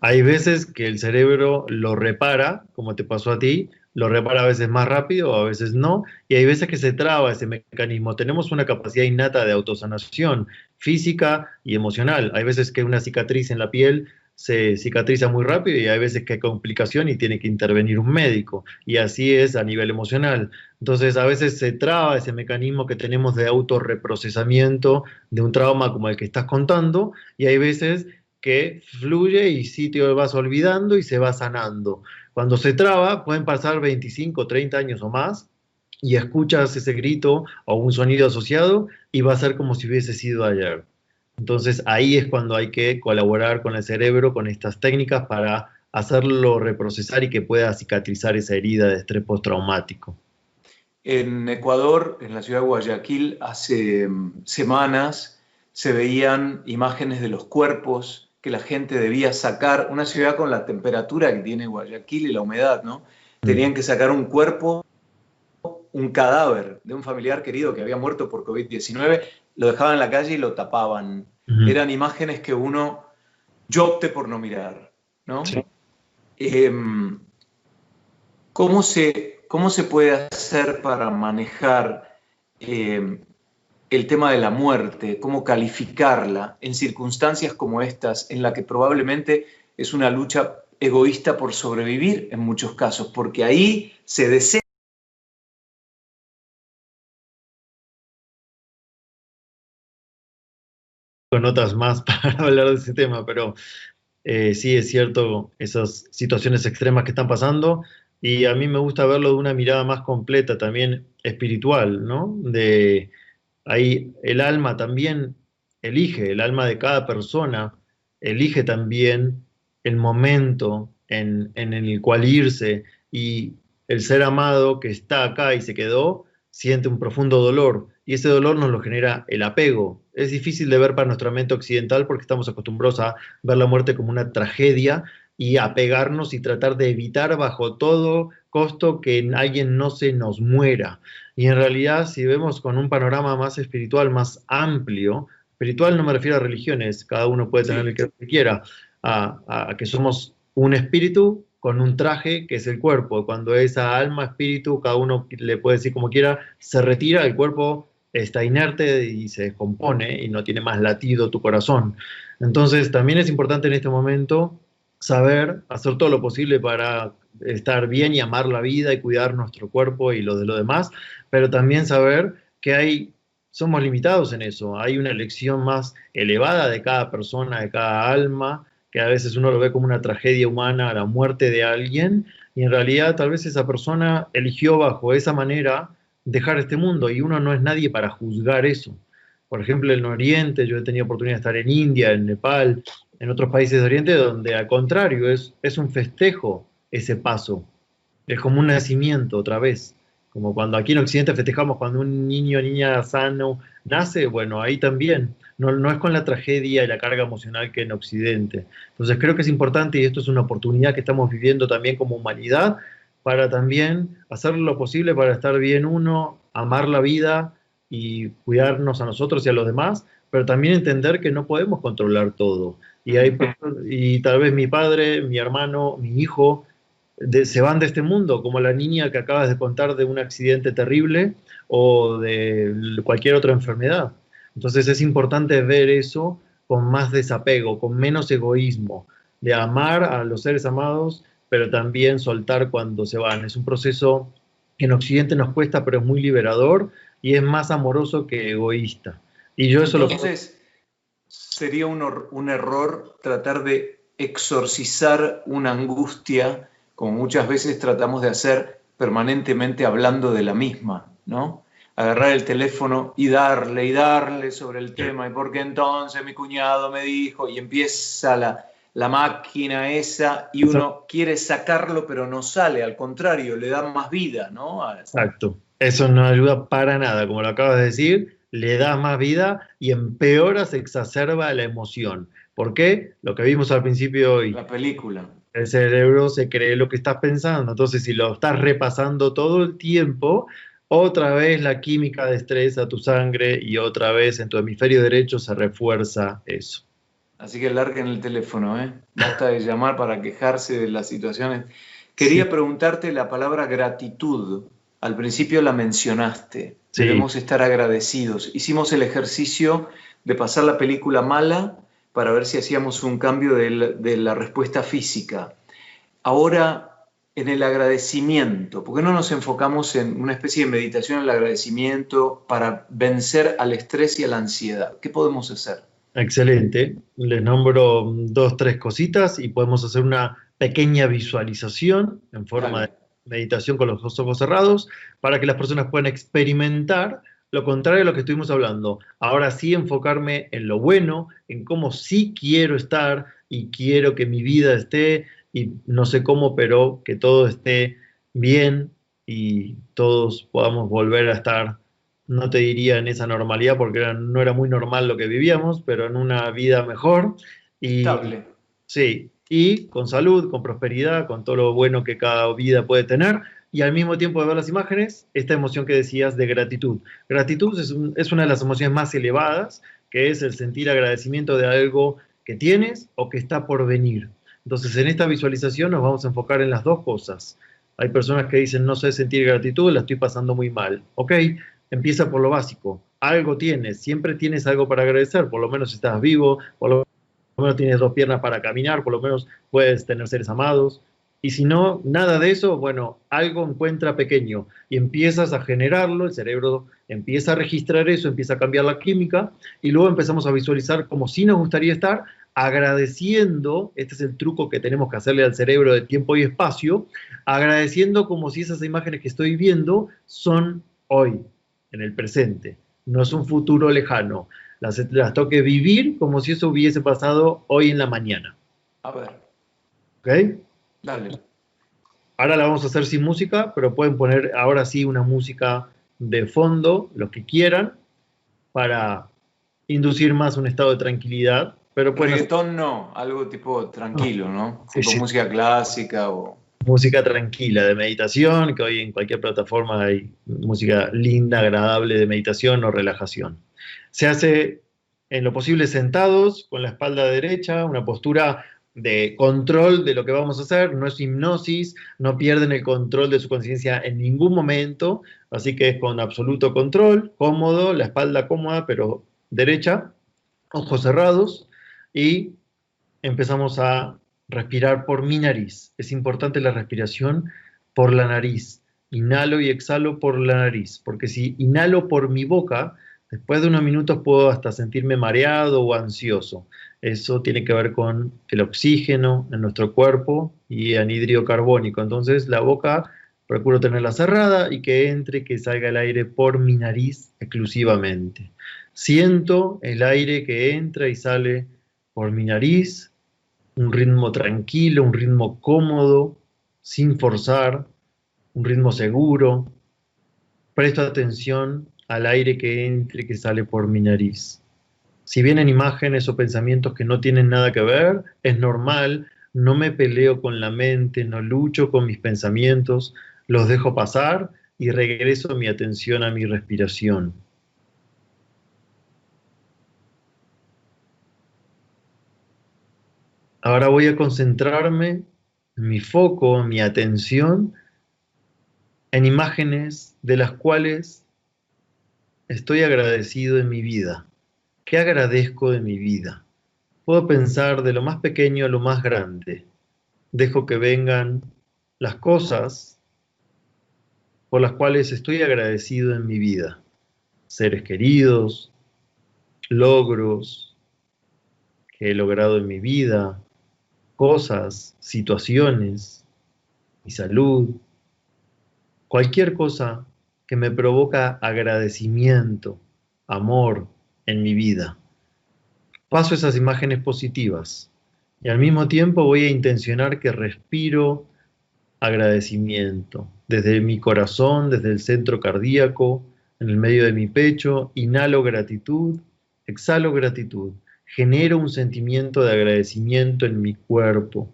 Hay veces que el cerebro lo repara, como te pasó a ti, lo repara a veces más rápido, a veces no, y hay veces que se traba ese mecanismo. Tenemos una capacidad innata de autosanación física y emocional. Hay veces que una cicatriz en la piel se cicatriza muy rápido y hay veces que hay complicación y tiene que intervenir un médico. Y así es a nivel emocional. Entonces, a veces se traba ese mecanismo que tenemos de autorreprocesamiento de un trauma como el que estás contando, y hay veces que fluye y sí te vas olvidando y se va sanando. Cuando se traba, pueden pasar 25, 30 años o más, y escuchas ese grito o un sonido asociado y va a ser como si hubiese sido ayer. Entonces ahí es cuando hay que colaborar con el cerebro, con estas técnicas para hacerlo reprocesar y que pueda cicatrizar esa herida de estrés postraumático. En Ecuador, en la ciudad de Guayaquil, hace semanas se veían imágenes de los cuerpos que la gente debía sacar, una ciudad con la temperatura que tiene Guayaquil y la humedad, ¿no? Tenían que sacar un cuerpo, un cadáver de un familiar querido que había muerto por COVID-19, lo dejaban en la calle y lo tapaban. Eran imágenes que yo opté por no mirar, ¿no? Sí. ¿Cómo se puede hacer para manejar el tema de la muerte, cómo calificarla en circunstancias como estas, en la que probablemente es una lucha egoísta por sobrevivir en muchos casos, porque ahí se desea. Con notas más para hablar de ese tema, pero sí es cierto esas situaciones extremas que están pasando, y a mí me gusta verlo de una mirada más completa, también espiritual, ¿no? Ahí el alma también elige, el alma de cada persona elige también el momento en el cual irse, y el ser amado que está acá y se quedó siente un profundo dolor, y ese dolor nos lo genera el apego. Es difícil de ver para nuestra mente occidental porque estamos acostumbrados a ver la muerte como una tragedia y apegarnos y tratar de evitar bajo todo costo que alguien no se nos muera. Y en realidad, si vemos con un panorama más espiritual, más amplio, espiritual no me refiero a religiones, cada uno puede tener el que quiera, a que somos un espíritu con un traje que es el cuerpo. Cuando esa alma, espíritu, cada uno le puede decir como quiera, se retira, el cuerpo está inerte y se descompone y no tiene más latido tu corazón. Entonces también es importante en este momento saber hacer todo lo posible para estar bien y amar la vida y cuidar nuestro cuerpo y lo de lo demás, pero también saber que somos limitados en eso. Hay una elección más elevada de cada persona, de cada alma, que a veces uno lo ve como una tragedia humana, la muerte de alguien, y en realidad tal vez esa persona eligió bajo esa manera dejar este mundo y uno no es nadie para juzgar eso. Por ejemplo, en Oriente, yo he tenido oportunidad de estar en India, en Nepal, en otros países de Oriente, donde al contrario, es un festejo ese paso. Es como un nacimiento otra vez. Como cuando aquí en Occidente festejamos cuando un niño o niña sano nace, bueno, ahí también. No, no es con la tragedia y la carga emocional que en Occidente. Entonces creo que es importante y esto es una oportunidad que estamos viviendo también como humanidad para también hacer lo posible para estar bien uno, amar la vida y cuidarnos a nosotros y a los demás, pero también entender que no podemos controlar todo. Y tal vez mi padre, mi hermano, mi hijo, se van de este mundo, como la niña que acabas de contar de un accidente terrible o de cualquier otra enfermedad. Entonces es importante ver eso con más desapego, con menos egoísmo, de amar a los seres amados, pero también soltar cuando se van. Es un proceso que en Occidente nos cuesta, pero es muy liberador y es más amoroso que egoísta. Y yo eso Entonces, sería un error tratar de exorcizar una angustia, como muchas veces tratamos de hacer permanentemente hablando de la misma, ¿no? Agarrar el teléfono y darle sobre el tema, y porque entonces mi cuñado me dijo, y empieza la máquina esa, y uno quiere sacarlo, pero no sale, al contrario, le da más vida, ¿no? Exacto. Eso no ayuda para nada, como lo acabas de decir, le da más vida y empeora, se exacerba la emoción. ¿Por qué? Lo que vimos al principio hoy. La película. El cerebro se cree lo que estás pensando. Entonces, si lo estás repasando todo el tiempo, otra vez la química de estrés a tu sangre y otra vez en tu hemisferio derecho se refuerza eso. Así que larguen el teléfono, ¿eh? Basta de llamar para quejarse de las situaciones. Sí, Quería preguntarte la palabra gratitud. Al principio la mencionaste. sí, Debemos estar agradecidos. Hicimos el ejercicio de pasar la película mala para ver si hacíamos un cambio de la respuesta física. Ahora, en el agradecimiento, ¿por qué no nos enfocamos en una especie de meditación en el agradecimiento para vencer al estrés y a la ansiedad? ¿Qué podemos hacer? excelente. Les nombro dos, tres cositas y podemos hacer una pequeña visualización en forma de Dale. meditación con los ojos cerrados para que las personas puedan experimentar lo contrario de lo que estuvimos hablando. Ahora sí enfocarme en lo bueno, en cómo sí quiero estar y quiero que mi vida esté y no sé cómo, pero que todo esté bien y todos podamos volver a estar, no te diría en esa normalidad porque no era muy normal lo que vivíamos, pero en una vida mejor y Estable. sí, y con salud, con prosperidad, con todo lo bueno que cada vida puede tener y al mismo tiempo de ver las imágenes, esta emoción que decías de gratitud. Gratitud es una de las emociones más elevadas, que es el sentir agradecimiento de algo que tienes o que está por venir. Entonces, en esta visualización nos vamos a enfocar en las dos cosas. Hay personas que dicen, no sé sentir gratitud, la estoy pasando muy mal. Ok, empieza por lo básico. Algo tienes, siempre tienes algo para agradecer, por lo menos estás vivo, por lo menos tienes dos piernas para caminar, por lo menos puedes tener seres amados. Y si no, nada de eso, bueno, algo encuentra pequeño y empiezas a generarlo, el cerebro empieza a registrar eso, empieza a cambiar la química y luego empezamos a visualizar como si nos gustaría estar agradeciendo, este es el truco que tenemos que hacerle al cerebro de tiempo y espacio, agradeciendo como si esas imágenes que estoy viendo son hoy, en el presente, no es un futuro lejano, las tengo que vivir como si eso hubiese pasado hoy en la mañana. A ver, ¿Ok? dale. Ahora la vamos a hacer sin música, pero pueden poner ahora sí una música de fondo, los que quieran, para inducir más un estado de tranquilidad. Pero pueden hacer Reggaetón no, algo tipo tranquilo, ¿no? Tipo sí, música clásica o... música tranquila de meditación, que hoy en cualquier plataforma hay música linda, agradable de meditación o relajación. Se hace en lo posible sentados, con la espalda derecha, una postura de control de lo que vamos a hacer, no es hipnosis, no pierden el control de su conciencia en ningún momento, así que es con absoluto control, cómodo, la espalda cómoda, pero derecha, ojos cerrados, y empezamos a respirar por mi nariz. Es importante la respiración por la nariz. Inhalo y exhalo por la nariz, porque si inhalo por mi boca, después de unos minutos puedo hasta sentirme mareado o ansioso. Eso tiene que ver con el oxígeno en nuestro cuerpo y anhídrido carbónico. Entonces la boca procuro tenerla cerrada y que entre y que salga el aire por mi nariz exclusivamente. Siento el aire que entra y sale por mi nariz, un ritmo tranquilo, un ritmo cómodo, sin forzar, un ritmo seguro. Presto atención al aire que entra y que sale por mi nariz. Si vienen imágenes o pensamientos que no tienen nada que ver, es normal, no me peleo con la mente, no lucho con mis pensamientos, los dejo pasar y regreso mi atención a mi respiración. Ahora voy a concentrarme, mi foco, mi atención en imágenes de las cuales estoy agradecido en mi vida. ¿Qué agradezco de mi vida? Puedo pensar de lo más pequeño a lo más grande. Dejo que vengan las cosas por las cuales estoy agradecido en mi vida. Seres queridos, logros que he logrado en mi vida, cosas, situaciones, mi salud, cualquier cosa que me provoca agradecimiento, amor en mi vida. Paso esas imágenes positivas y al mismo tiempo voy a intencionar que respiro agradecimiento. Desde mi corazón, desde el centro cardíaco, en el medio de mi pecho, inhalo gratitud, exhalo gratitud. Genero un sentimiento de agradecimiento en mi cuerpo.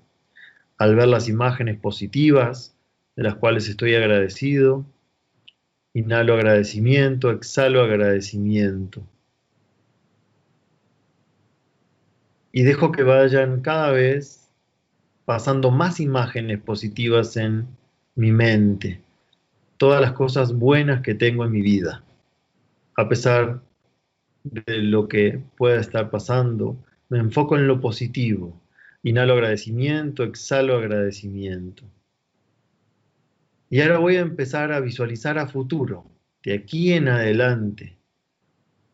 Al ver las imágenes positivas de las cuales estoy agradecido, inhalo agradecimiento, exhalo agradecimiento. Y dejo que vayan cada vez pasando más imágenes positivas en mi mente, todas las cosas buenas que tengo en mi vida. A pesar de lo que pueda estar pasando, me enfoco en lo positivo. Inhalo agradecimiento, exhalo agradecimiento. Y ahora voy a empezar a visualizar a futuro, de aquí en adelante,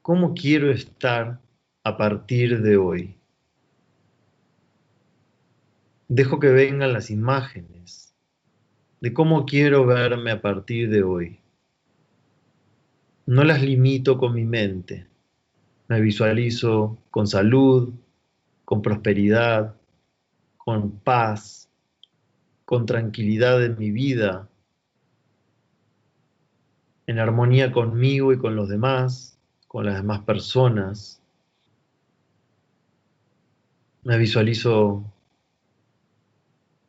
cómo quiero estar a partir de hoy. Dejo que vengan las imágenes de cómo quiero verme a partir de hoy. No las limito con mi mente. Me visualizo con salud, con prosperidad, con paz, con tranquilidad en mi vida, en armonía conmigo y con los demás, con las demás personas. Me visualizo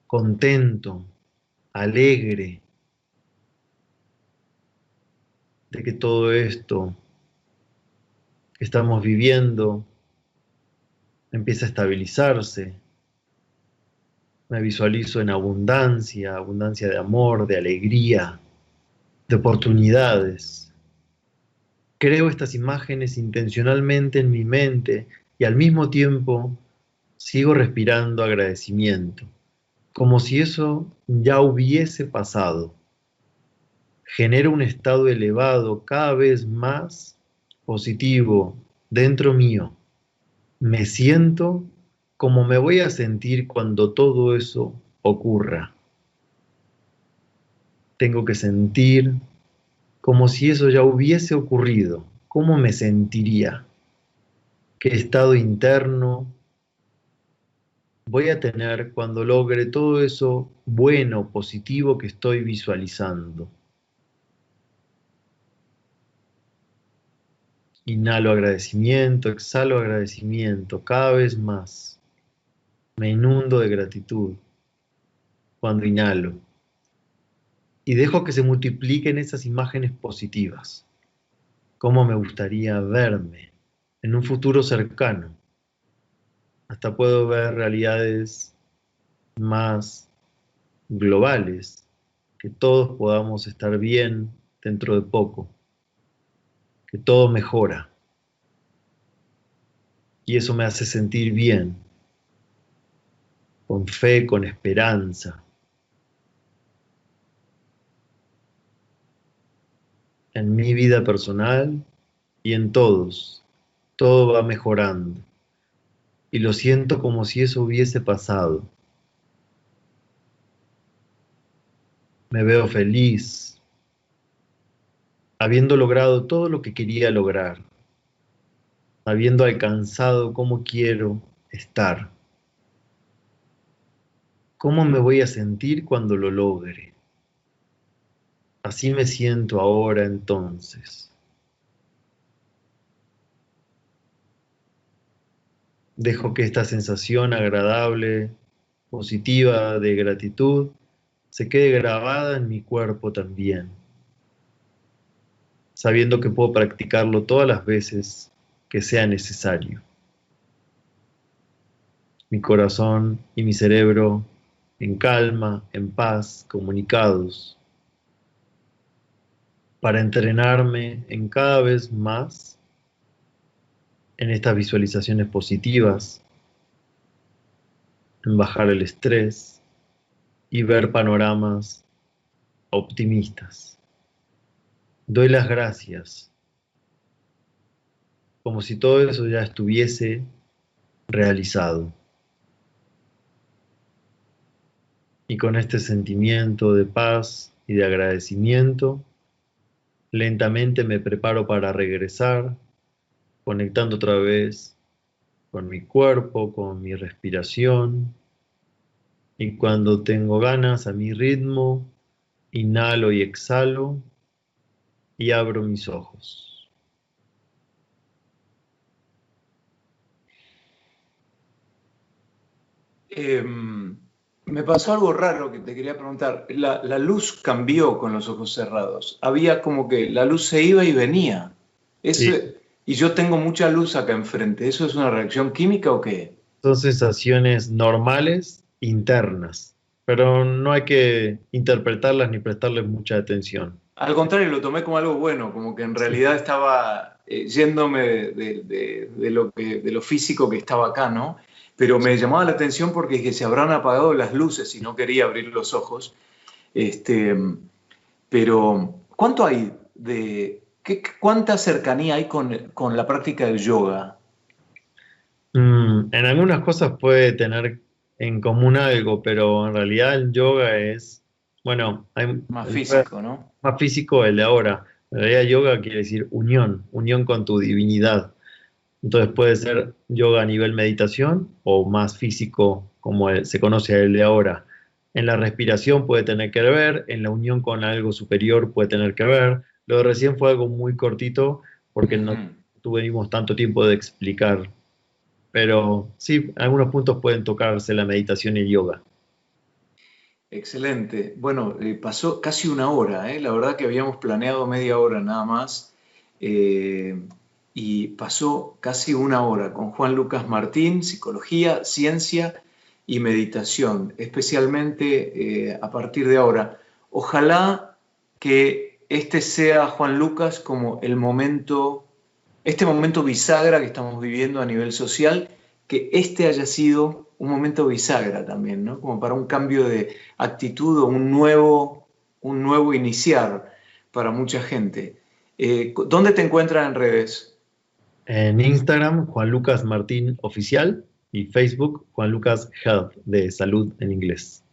contento, alegre de que todo esto que estamos viviendo empieza a estabilizarse. Me visualizo en abundancia, abundancia de amor, de alegría, de oportunidades. Creo estas imágenes intencionalmente en mi mente y al mismo tiempo sigo respirando agradecimiento, como si eso ya hubiese pasado. Genero un estado elevado cada vez más positivo dentro mío. Me siento como me voy a sentir cuando todo eso ocurra. Tengo que sentir como si eso ya hubiese ocurrido. ¿Cómo me sentiría? ¿Qué estado interno voy a tener cuando logre todo eso bueno, positivo que estoy visualizando? Inhalo agradecimiento, exhalo agradecimiento, cada vez más. Me inundo de gratitud cuando inhalo. Y dejo que se multipliquen esas imágenes positivas. ¿Cómo me gustaría verme en un futuro cercano? Hasta puedo ver realidades más globales, que todos podamos estar bien dentro de poco, que todo mejora. Y eso me hace sentir bien. con fe, con esperanza. En mi vida personal y en todos, todo va mejorando. Y lo siento como si eso hubiese pasado. Me veo feliz, habiendo logrado todo lo que quería lograr, habiendo alcanzado como quiero estar. ¿Cómo me voy a sentir cuando lo logre? Así me siento ahora entonces. Dejo que esta sensación agradable, positiva, de gratitud, se quede grabada en mi cuerpo también, sabiendo que puedo practicarlo todas las veces que sea necesario. Mi corazón y mi cerebro en calma, en paz, comunicados, para entrenarme en cada vez más en estas visualizaciones positivas, en bajar el estrés y ver panoramas optimistas. Doy las gracias, como si todo eso ya estuviese realizado. Y con este sentimiento de paz y de agradecimiento, lentamente me preparo para regresar, conectando otra vez con mi cuerpo, con mi respiración. Y cuando tengo ganas, a mi ritmo, inhalo y exhalo y abro mis ojos. Me pasó algo raro que te quería preguntar. La luz cambió con los ojos cerrados. Había como que la luz se iba y venía. Eso, Sí, y yo tengo mucha luz acá enfrente. ¿Eso es una reacción química o qué? son sensaciones normales, internas, pero no hay que interpretarlas ni prestarles mucha atención. Al contrario, lo tomé como algo bueno, como que en Sí. realidad estaba yéndome de lo físico que estaba acá, ¿no? Pero me llamaba la atención porque dije, se habrán apagado las luces y no quería abrir los ojos. Este, pero, ¿cuánto hay cuánta cercanía hay con la práctica del yoga? En algunas cosas puede tener en común algo, pero en realidad el yoga es, bueno, Más el yoga es físico, ¿no? más físico el de ahora. En realidad yoga quiere decir unión, unión con tu divinidad. Entonces puede ser yoga a nivel meditación o más físico como se conoce el de ahora. En la respiración puede tener que ver, en la unión con algo superior puede tener que ver. Lo de recién fue algo muy cortito porque no Ujú. tuvimos tanto tiempo de explicar. Pero sí, algunos puntos pueden tocarse la meditación y el yoga. Excelente. Bueno, pasó casi una hora, ¿eh? La verdad que habíamos planeado media hora nada más. eh, y pasó casi una hora con Juan Lucas Martín, psicología, ciencia y meditación, especialmente a partir de ahora. Ojalá que este sea, Juan Lucas, como este momento bisagra que estamos viviendo a nivel social, que este haya sido un momento bisagra también, ¿no? Como para un cambio de actitud o un nuevo iniciar para mucha gente. ¿Dónde te encuentran en redes? En Instagram, Juan Lucas Martín Oficial y Facebook, Juan Lucas Health, de salud en inglés.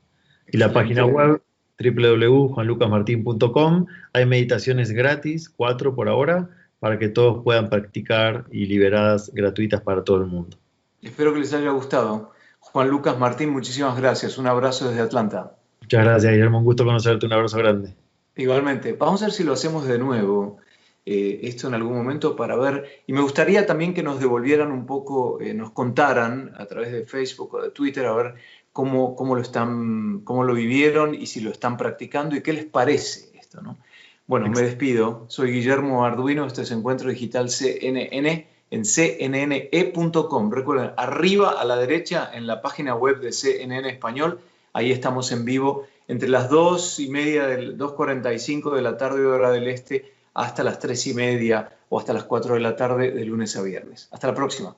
Y la página Excelente. web, www.juanlucasmartin.com. Hay meditaciones gratis, 4 por ahora, para que todos puedan practicar y liberadas gratuitas para todo el mundo. Espero que les haya gustado. Juan Lucas Martín, muchísimas gracias. Un abrazo desde Atlanta. Muchas gracias, Guillermo. Un gusto conocerte. Un abrazo grande. Igualmente, vamos a ver si lo hacemos de nuevo, esto en algún momento para ver, y me gustaría también que nos devolvieran un poco, nos contaran a través de Facebook o de Twitter, a ver cómo lo vivieron y si lo están practicando y qué les parece esto, ¿no? Bueno, me despido. Soy Guillermo Arduino, este es Encuentro Digital CNN en cnne.com. Recuerden, arriba a la derecha en la página web de CNN Español, ahí estamos en vivo entre las 2:30 2:45 de la tarde hora del este hasta las 3:30 o hasta las 4 de la tarde de lunes a viernes. Hasta la próxima.